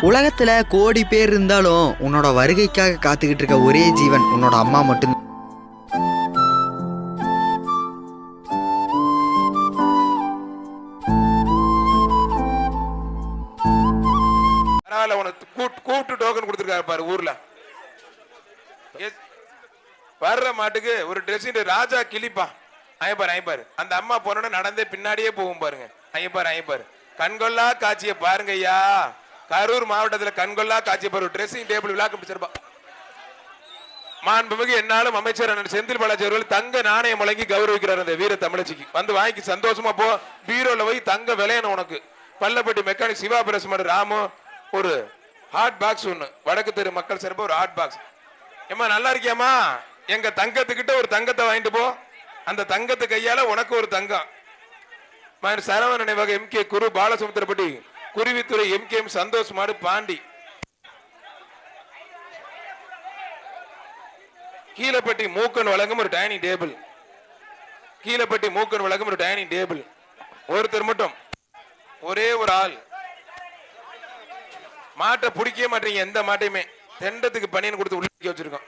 உலகத்துல கோடி பேர் இருந்தாலும் உன்னோட வருகைக்காக காத்துக்கிட்டு இருக்க ஒரே ஜீவன் உன்னோட அம்மா மட்டும். கூப்பிட்டு டோக்கன் கொடுத்துருக்காரு பாரு ஊர்ல. வர்ற மாட்டுக்கு ஒரு ட்ரெஸ் ராஜா கிளிப்பா ஐயப்பாரு. அந்த அம்மா போனோட நடந்தே பின்னாடியே போகும் பாருங்க. ஐயப்பாரு கண்கொள்ளா காட்சியை பாருங்க ஐயா. கரூர் மாவட்டத்துல கண்கொள்ளா காட்சியை பாரு. ட்ரெஸ்ஸிங் டேபிள் விழாக்கு பிடிச்சிருப்பா. மாண்புமிகு என்னாலும் அமைச்சர் செந்தில் பாலாஜி அவர்கள் தங்க நாணயம் வழங்கி கௌரவிக்கிறார் அந்த வீர தமிழச்சிக்கு. வந்து வாங்கி சந்தோஷமா போ. பீரோல போய் தங்க விளையணும் உனக்கு. பல்லப்பட்டி மெக்கானிக் சிவா பிரஸ்மர் ராமு ஒரு ஹாட் பாக்ஸ் ஒண்ணு. வடக்கு தெரு மக்கள் சிறப்பு ஒரு ஹாட் பாக்ஸ். ஏமா நல்லா இருக்கியாமா? எங்க தங்கத்துக்கிட்ட ஒரு தங்கத்தை வாங்கிட்டு போ. அந்த தங்கத்து கையால உனக்கு ஒரு தங்கம். சரவண நினைவாக எம்.கே. குரு பாலசமுத்திரப்பட்டி குருவித்துறை எம்.கே.எம். சந்தோஷ் மாடு பாண்டி. கீழப்பட்டி மூக்கன் வழங்கும் ஒரு டைனிங் டேபிள். கீழப்பட்டி மூக்கன் வழங்கும் ஒரு டைனிங் டேபிள். ஒருத்தர் மட்டும் ஒரே ஒரு ஆள் மாட்டை பிடிக்கவே மாட்டீங்க. எந்த மாட்டையுமே தெண்டத்துக்கு பணியன் கொடுத்து உள்ள வச்சிருக்கோம்.